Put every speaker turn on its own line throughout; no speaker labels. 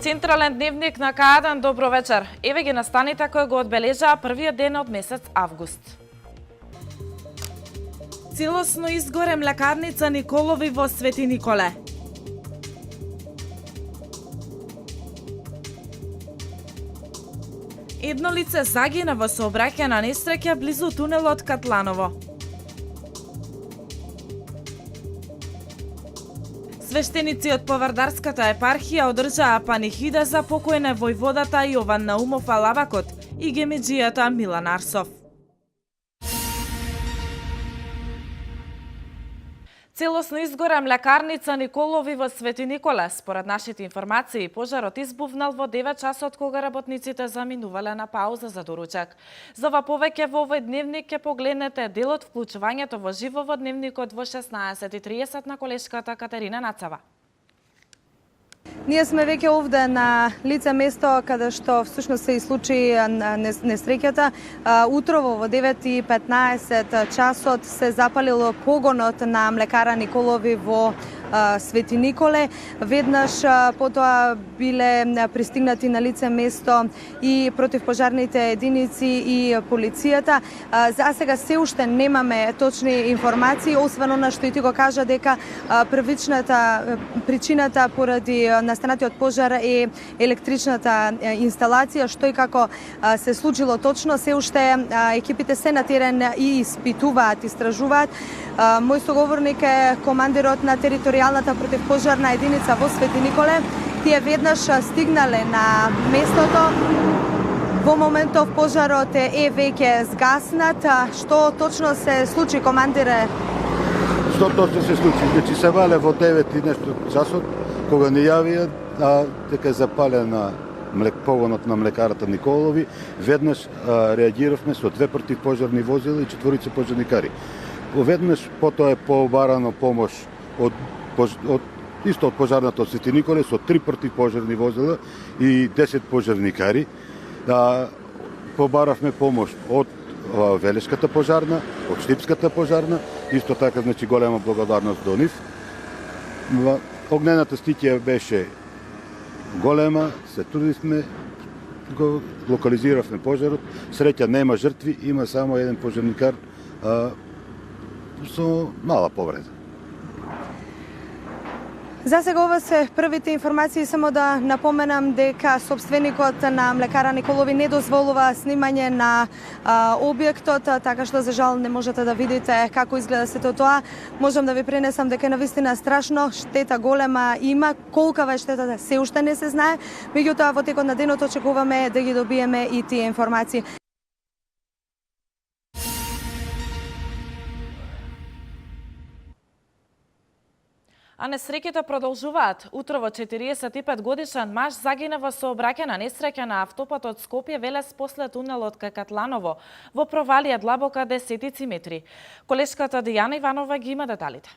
Централен дневник на К1, добро вечер. Еве ги настаните кои го одбележаа првиот ден од месец август. Целосно изгоре млекарница Николови во Свети Николе. Едно лице загина во сообраќајна несреќа близу тунелот Катланово. Свештеници од Повардарската епархија одржаа панихида за покојне војводата Јован Наумов Алавакот и гемеџијата Милан Арсов. Целосно изгора млекарница Николови во Свети Николе. Според нашите информации, пожарот избувнал во 9 часот кога работниците заминувале на пауза за доручак. За ова повеќе во овој дневник ќе погледнете делот вклучувањето во живо во дневникот во 16:30 на колешката Катерина Нацава.
Ние сме веќе овде на лице место каде што всушност се и случи несреќата. Утрово во 9:15 часот се запалило погонот на млекара Николови во Свети Николе. Веднаш потоа биле пристигнати на лице место и противпожарните единици и полицијата. За сега се уште немаме точни информации, освен она што и ти го кажа дека причината поради настанатиот пожар е електричната инсталација, што и како се случило точно. Се уште екипите се на терен и испитуваат, истражуваат. Мој соговорник е командирот на територијалната противпожарна единица во Свети Николе. Тие веднаш стигнале на местото. Во моментов пожарот е веќе згаснат. Што точно се случи, командире?
Што точно се случи? Значи се вале во 9 и нешто часот, кога не јавија дека е запалена погонот на млекарата Николови. Веднаш реагиравме со 2 противпожарни возила и 4 пожарникари. Веднаш потоа е побарано помош од пожарната од Свети Николе со 3 противпожарни возила и 10 пожарникари. Побаравме помош од Велешката пожарна, од Штипската пожарна, исто така значи голема благодарност до нив. Огнената стихија беше голема, се трудивме, го локализиравме пожарот. Среќа нема жртви, има само еден пожарникар со мала повреда.
За сега ова се првите информации, само да напоменам дека собственикот на млекара Николови не дозволува снимање на објектот, така што за жал не можете да видите како изгледа сето тоа. Можам да ви пренесам дека навистина страшно, штета голема има, колкава е штетата се уште не се знае, меѓутоа во текот на денот очекуваме да ги добиеме и тие информации.
А несреќите продолжуваат. Утрово 45 годишен маж загина во сообраќајна несреќа на автопатот Скопје-Велес после тунелот кај Катланово во провалија длабока десетици метри. Колешката Дијана Иванова ги има деталите.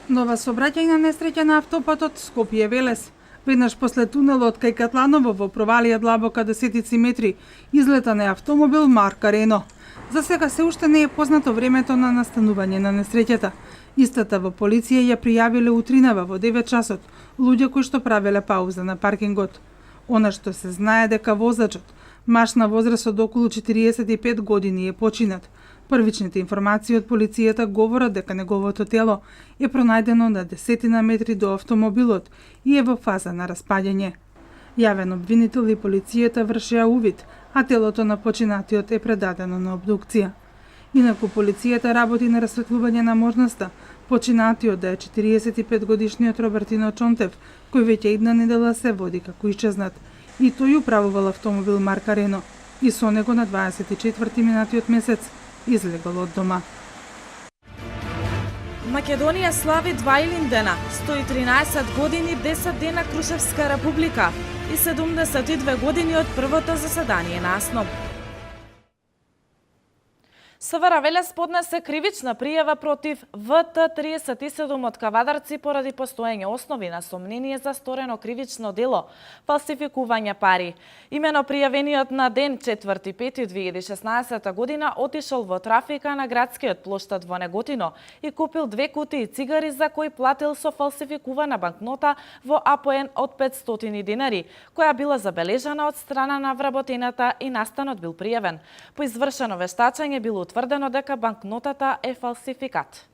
Нова сообраќајна несреќа на автопатот Скопје-Велес. Веднаш после тунелот кај Катланово во провалија длабока десетици метри излета на автомобил марка Рено. За сега се уште не е познато времето на настанување на несреќата. Истата во полиција ја пријавиле утринава во 9 часот луѓе кои што правеле пауза на паркингот. Она што се знае дека возачот, маж на возраст од околу 45 години, е починат. Првичните информации од полицијата говорат дека неговото тело е пронајдено на десетина метри до автомобилот и е во фаза на распаѓање. Јавен обвинител и полицијата вршеа увид, а телото на починатиот е предадено на обдукција. Инаку полицијата работи на расветлување на можноста починатиот да е 45 годишниот Робертино Чонтев, кој веќе една недела се води како исчезнат. И тој управувал автомобил марка Рено и со него на 24 минатиот месец излегол од дома.
Македонија слави 2 Илиндена, 113 години, 10 дена Крушевска република и 72 години од првото заседание на АСНОБ. СВР Велес поднесе кривична пријава против ВТ-37 од Кавадарци поради постоење основи на сомнение за сторено кривично дело – фалсификување пари. Имено пријавениот на ден 4.5.2016 година отишол во трафика на градскиот плоштад во Неготино и купил 2 кутии цигари за кои платил со фалсификувана банкнота во АПН од 500 динари, која била забележана од страна на вработената и настанот бил пријавен. По извршено вештачење било утврдено дека банкнотата е фалсификат.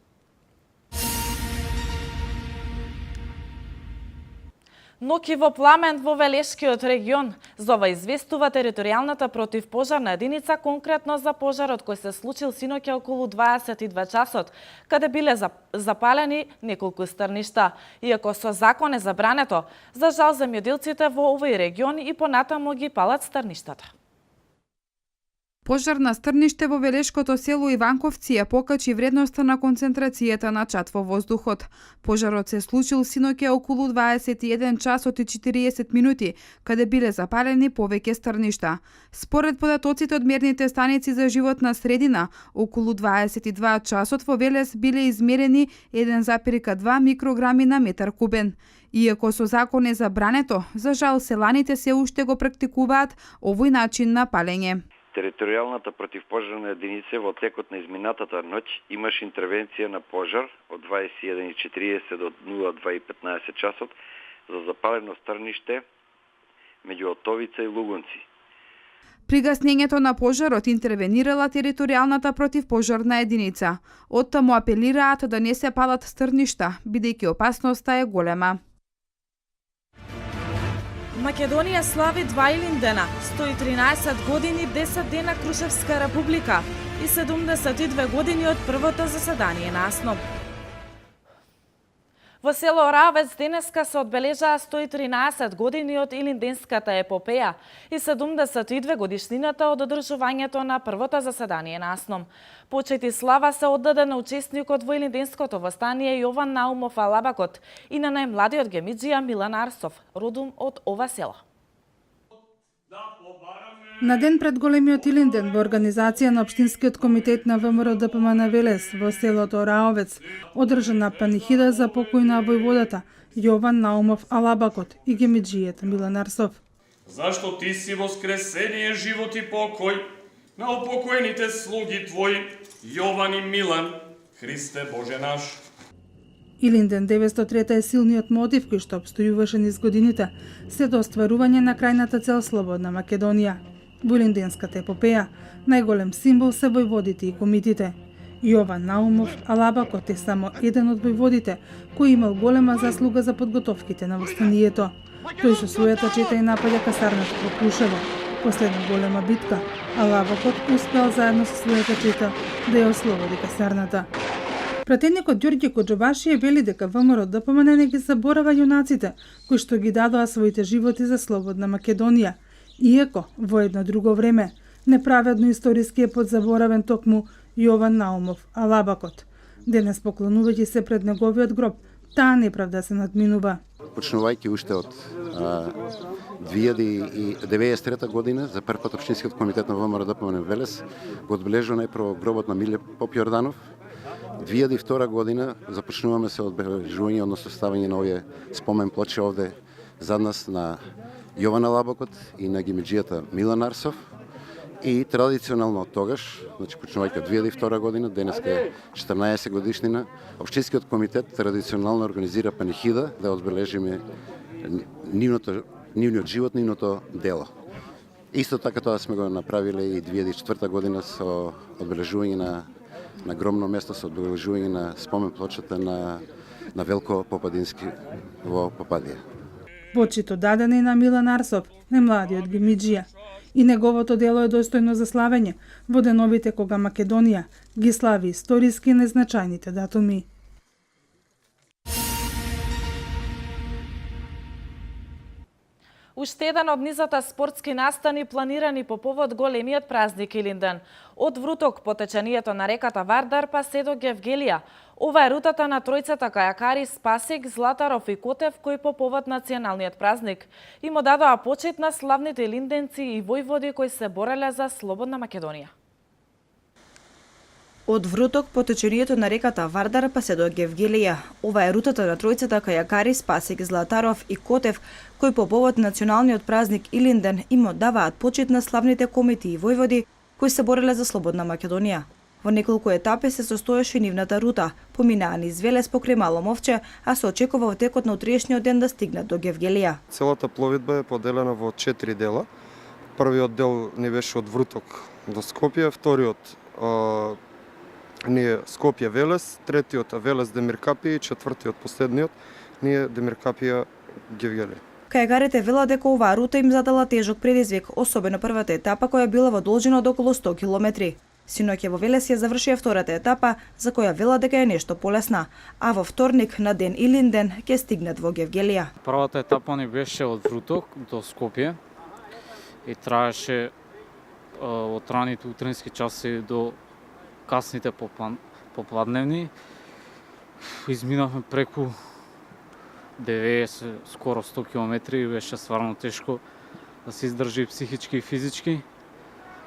Ноќи во пламен во Велешкиот регион. За ова известува територијалната противпожарна единица, конкретно за пожарот кој се случил синоќа околу 22 часот, каде биле запалени неколку стрништа. Иако со закон е забрането, за жал земјоделците во овој регион и понатаму ги палат стрништата.
Пожар на стрниште во Велешкото село Иванковци ја покачи вредноста на концентрацијата на чад во воздухот. Пожарот се случил синоќа околу 21 часот и 40 минути, каде биле запалени повеќе стрништа. Според податоците од мерните станици за животна средина, околу 22 часот во Велес биле измерени 1,2 микрограми на метар кубен. Иако со закон е забрането, за жал селаните се уште го практикуваат овој начин на палење.
Територијалната противпожарна единица во текот на изминатата ноќ имаш интервенција на пожар од 21:40 до 02:15 часот за запалено стрниште меѓу Отовица и Лугунци.
При гаснењето на пожарот интервенирала територијалната противпожарна единица. Оттаму апелираат да не се палат стрништа, бидејќи опасноста е голема.
Македонија слави 2 Илиндена, 113 години, 10 дена Крушевска република и 72 години од првото заседание на АСНО. Во село Равец денеска се одбележаа 113 години од Илинденската епопеја и 72 годишнината од одржувањето на првото заседание на АСНО. Почет и слава се оддаде на учесникот во Илинденското востание Јован Наумов Алабакот и на најмладиот гемиџија Милан Арсов, родом од ова село.
На ден пред големиот Илинден во организација на Општинскиот комитет на ВМРО ДПМН Велес во селото Раовец одржана панихида за покојна војводата Јован Наумов Алабакот и гемиџијата Милан Арсов.
Зашто ти си воскресение, живот и покој на упокоените слуги твои Јован и Милан, Христе Боже наш.
Илинден 903 е силниот мотив кој што обстојуваше низ годините след остварување на крајната цел Слободна Македонија. Во Илинденската епопеја најголем символ се војводите и комитите. Јован Наумов Алабакот е само еден од војводите кој имал голема заслуга за подготовките на востанието. Тој со својата чета и напаѓа касарната во Крушево. Последна голема битка, Алабакот успеал заедно со својата чета да ја ослободи касарната. Пратеникот Ѓорѓе Коџобашије вели дека ВМРО ДПМН не ги заборава јунаците кои што ги дадоа своите животи за Слободна Македонија. Иако, во едно друго време, неправедно историски е подзаборавен токму Јован Наумов Алабакот. Денес поклонувајќи се пред неговиот гроб, таа неправда се надминува.
Почнувајќи уште од 2093 година, за прв пат Општинскиот комитет на ВМРО ДПМН Велес го одбележува најпрво гробот на Миле Попјорданов. 2002 година започнуваме се одбележување, односно ставање на овие спомен плочи овде зад нас на Јован Алабакот и на гемиџијата Милан Арсов. И традиционално од тогаш, значи почнувајќи од 2002 година, денеска е 14 годишнина, Општинскиот комитет традиционално организира панихида да одбележиме нивниот живот, нивното дело. Исто така тоа сме го направиле и 2004 година со одбележување на громно место, со одбележување на спомен плочата на Велко Попадински во Попадија.
Почито даден и на Милан Арсов, најмладиот гемиџија. И неговото дело е достојно за славење во деновите кога Македонија ги слави историски незначајните датуми.
Уште еден од низата спортски настани планирани по повод големиот празник Илинден. Од Вруток по течението на реката Вардар па се до Гевгелија. Ова е рутата на тројцата кајакари Спасик, Златаров и Котев кои по повод националниот празник им одадоа почит на славните илинденци и војводи кои се бореле за Слободна Македонија.
Од Вруток по течението на реката Вардар па се до Гевгелија. Ова е рутата на тројцата кајакари Спасик, Златаров и Котев, кои по повод националниот празник Илинден им оддаваат почит на славните комети и војводи кои се бореле за слободна Македонија. Во неколку етапи се состоеше нивната рута, поминаа низ Велес покрај Мало Мовче, а се очекува во текот на утрешниот ден да стигнат до Гевгелија.
Целата пловидба е поделена во 4 дела. Првиот дел не беше од Вруток до Скопје, вториот ни е Скопје-Велес, третиот Велес-Демиркапија и четвртиот последниот ни е Демиркапија-Гевгелија.
Кајакарите велат дека оваа рута им задала тежок предизвик, особено првата етапа која била во должина од околу 100 километри. Синоќа во Велес ја завршија втората етапа, за која велат дека е нешто полесна, а во вторник на ден Илинден ќе стигнат во Гевгелија.
Првата етапа ни беше од Вруток до Скопје и траеше од раните утрински часи до касните попладневни. Изминавме преку 90, скоро 100 км и беше стварно тешко да се издржи психички и физички.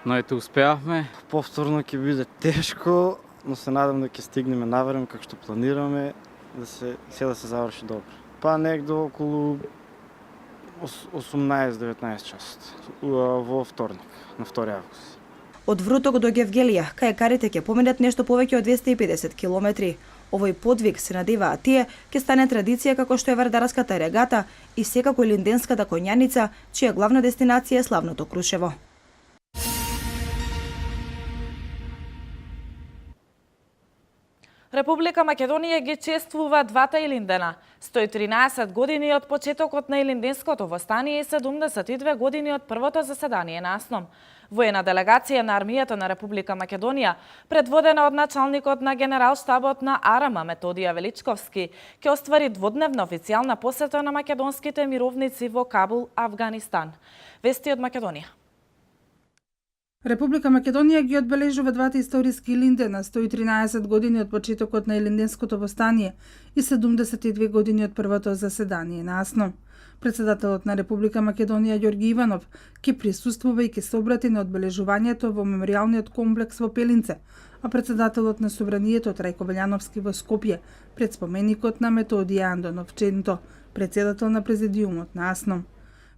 Но ете успеавме.
Повторно ќе биде тешко, но се надам да ќе стигнеме наверно како што планираме, да се заврши добро. Па негде околу 18-19 часот во вторник, на 2 август.
Од Вруток до Гевгелија, кајакарите ќе поминат нешто повеќе од 250 километри. Овој подвиг, се надеваат тие, ќе стане традиција како што е вардарската регата и секако линденската коњаница, чија главна дестинација е славното Крушево.
Република Македонија ги чествува двата Илиндена. 113 години од почетокот на Илинденското востание и 72 години од првото заседание на АСНОМ. Воена делегација на армијата на Република Македонија, предводена од началникот на генералштабот на АРМ Методија Величковски, ќе оствари дводневна официјална посета на македонските мировници во Кабул, Авганистан. Вести од Македонија.
Република Македонија ги одбележува двата историски Илиндена, 113 години од почетокот на Илинденското востание и 72 години од првото заседание на АСНОМ. Председателот на Република Македонија Ѓорги Иванов ќе присуствува и ќе се обрати на одбележувањето во меморијалниот комплекс во Пелинце, а председателот на Собранието Трајко Велјановски во Скопје пред споменикот на Методија Андонов Ченто, председател на президиумот на АСНОМ.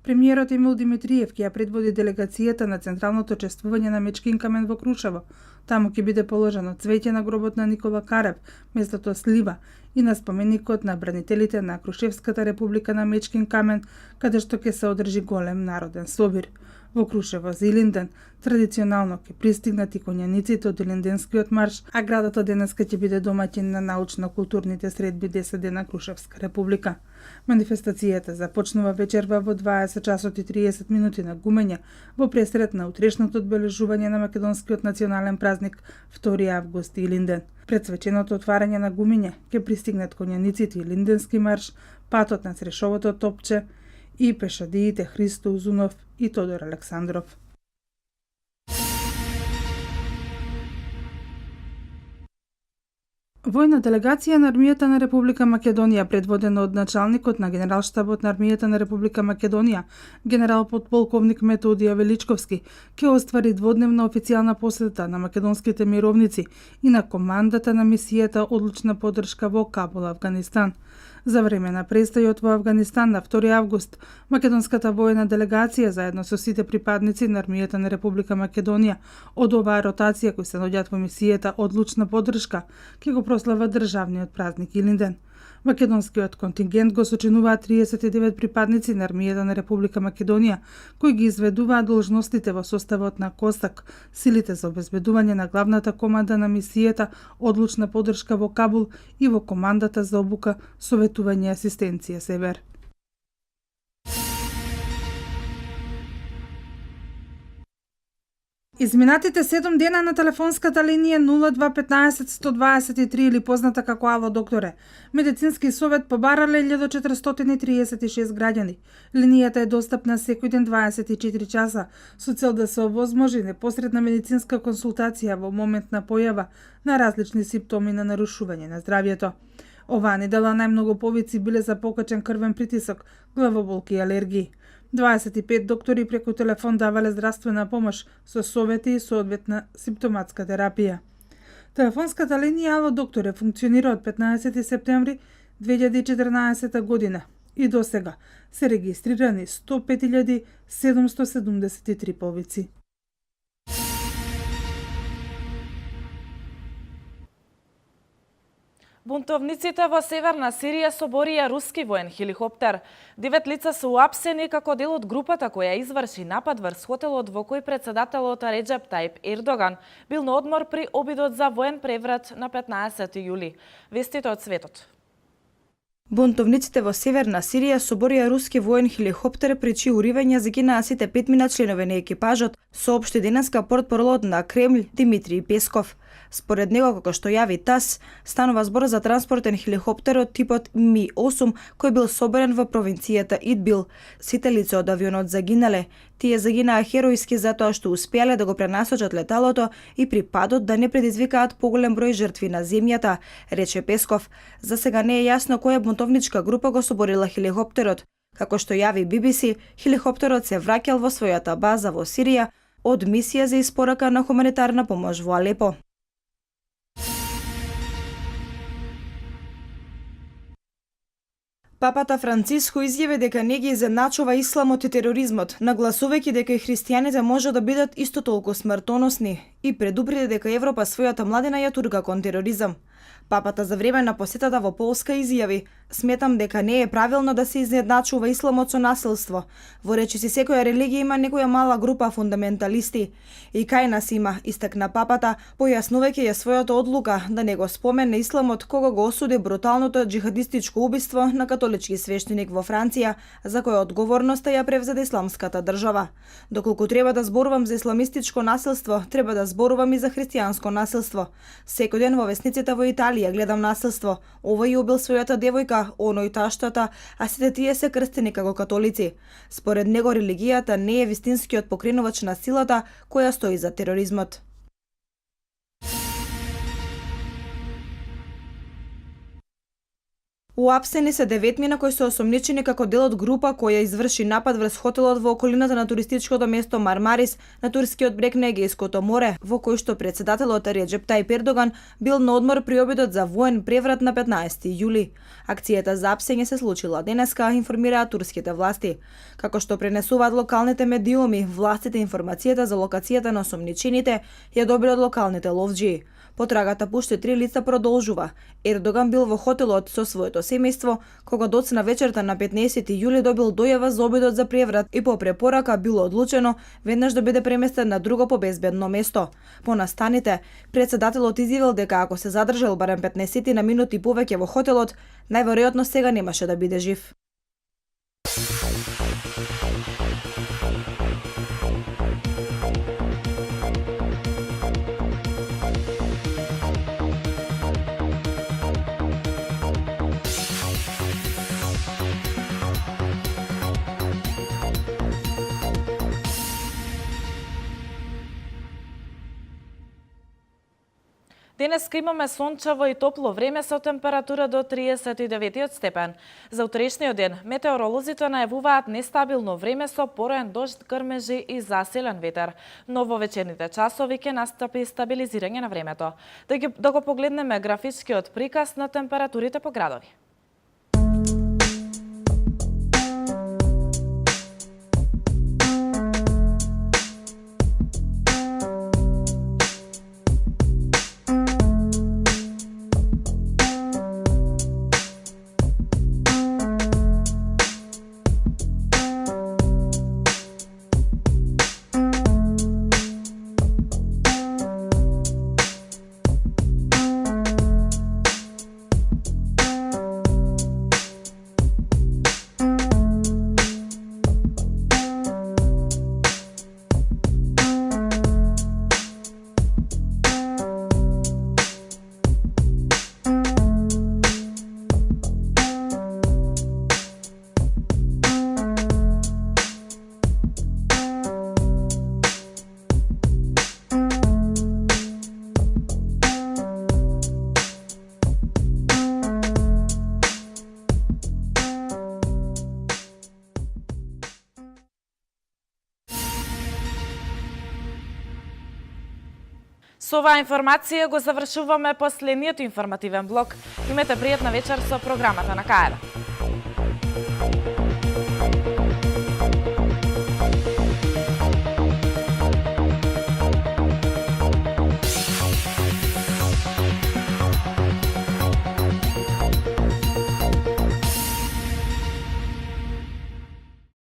Премиерот Емил Димитриев ќе ја предводи делегацијата на централното чествување на Мечкин камен во Крушево. Таму ќе биде положено цвеќе на гробот на Никола Карев, местото слива, и на споменикот на бранителите на Крушевската република на Мечкин камен, каде што ќе се одржи голем народен собир. Во Крушево за Илинден традиционално ќе пристигнат и коњаниците од Илинденскиот марш, а градот денеска ќе биде домаќин на научно-културните средби 10 дена Крушевска република. Манифестацијата започнува вечерва во 20 часот и 30 минути на гумење во пресред на утрешното одбележување на македонскиот национален празник 2 август Илинден. Пред свеченото отварање на гумење ќе пристигнат коњаниците Илинденски марш, патот на Срешовото топче и пешадиите Христо Узунов и Тодор Александров. Војна делегација на армијата на Република Македонија, предводена од началникот на генералштабот на армијата на Република Македонија, генерал подполковник Методија Величковски, ќе оствари дводневна официјална посета на македонските мировници и на командата на мисијата Одлучна поддршка во Кабул, Авганистан. За време на престојот во Авганистан на 2 август, македонската воена делегација заедно со сите припадници на армијата на Република Македонија од оваа ротација кои се наоѓаат во мисијата Одлучна поддршка ќе го прослава државниот празник Илинден. Македонскиот контингент го сочинуваат 39 припадници на армијата на Република Македонија, кои ги изведуваат должностите во составот на КОСАК, силите за обезбедување на главната команда на мисијата Одлучна поддршка во Кабул и во командата за обука, советување и асистенција Север. Изминатите 7 дена на телефонската линија 0215 123 или позната како Ало докторе, медицински совет побарале 1436 граѓани. Линијата е достапна секој ден 24 часа со цел да се овозможи непосредна медицинска консултација во момент на појава на различни симптоми на нарушување на здравјето. Оваа недела најмногу повици биле за покачен крвен притисок, главоболки и алергии. 25 доктори преку телефон давале здравствена помош со совети и соодветна симптоматска терапија. Телефонската линија Ало докторе функционира од 15 септември 2014 година и до сега се регистрирани 105.773 повици.
Бунтовниците во Северна Сирија соборија руски воен хеликоптер. 9 лица се уапсени како дел од групата која изврши напад врз хотелот во кој председателот Реджеп Тајип Ердоган бил на одмор при обидот за воен преврат на 15 јули. Вестите од светот.
Бунтовниците во Северна Сирија соборија руски воен хеликоптер при чии уривање загинаа сите 5 членови на екипажот, соопшти денеска портпаролот на Кремљ Димитри Песков. Според него, како што јави ТАСС, станува збор за транспортен хеликоптер од типот Ми-8 кој бил соборен во провинцијата Идбил. Сите лица од авионот загинале. Тие загинаа херојски затоа што успеале да го пренасочат леталото и при падот да не предизвикаат поголем број жртви на земјата, рече Песков. За сега не е јасно која бунтовничка група го соборила хеликоптерот. Како што јави BBC, хеликоптерот се враќал во својата база во Сирија од мисија за испорака на хуманитарна помош во Алепо. Папата Франциско изјави дека не ги изедначува исламот и тероризмот, нагласувајќи дека и христијаните може да бидат исто толку смртоносни и предупреди дека Европа својата младина ја турка кон тероризам. Папата за време на посетата во Полска изјави: "Сметам дека не е правилно да се изедначува исламот со насилство. Во речиси секоја религија има некоја мала група фундаменталисти. И кај нас има", истакна папата, појаснувајќи ја својата одлука да не го спомене исламот кога го осуди бруталното джихадистичко убиство на католички свештеник во Франција, за која одговорноста ја превзеде исламската држава. "Доколку треба да зборувам за исламистичко насилство, треба да зборувам и за христијанско насилство. Секој ден во весниците во Италија гледам насилство. Овој убил својата девојка, оној таштата, а сите тие се крстени како католици." Според него религијата не е вистинскиот покренувач на силата која стои за тероризмот. Уапсени се 9 кои се осомничени како дел од група која изврши напад врз хотелот во околината на туристичкото место Мармарис на турскиот брег на Егејското море, во кој што председателот Реджеп Тајип Ердоган бил на одмор при обидот за воен преврат на 15 јули. Акцијата за апсење се случила денеска, информираат турските власти. Како што пренесуваат локалните медиуми, властите информацијата за локацијата на осомничените ја добиле од локалните ловџии. Потрагата пушти 3 лица продолжува. Ердоган бил во хотелот со своето семејство, кога доцна вечерта на 15 јули добил дојава за обидот за преврат и по препорака било одлучено веднаш да биде преместен на друго побезбедно место. По настаните, председателот изјавил дека ако се задржал барем 15 на минути повеќе во хотелот, најверојатно сега немаше да биде жив.
Денеска имаме сончево и топло време со температура до 39 степен. За утрешниот ден метеоролозите најавуваат нестабилно време со пороен дожд, грмежи и засилен ветер. Но во вечерните часови ќе настапи стабилизирање на времето. Да го погледнеме графичкиот приказ на температурите по градови. Со оваа информација го завршуваме последниот информативен блок. Имете пријатна вечер со програмата на КР.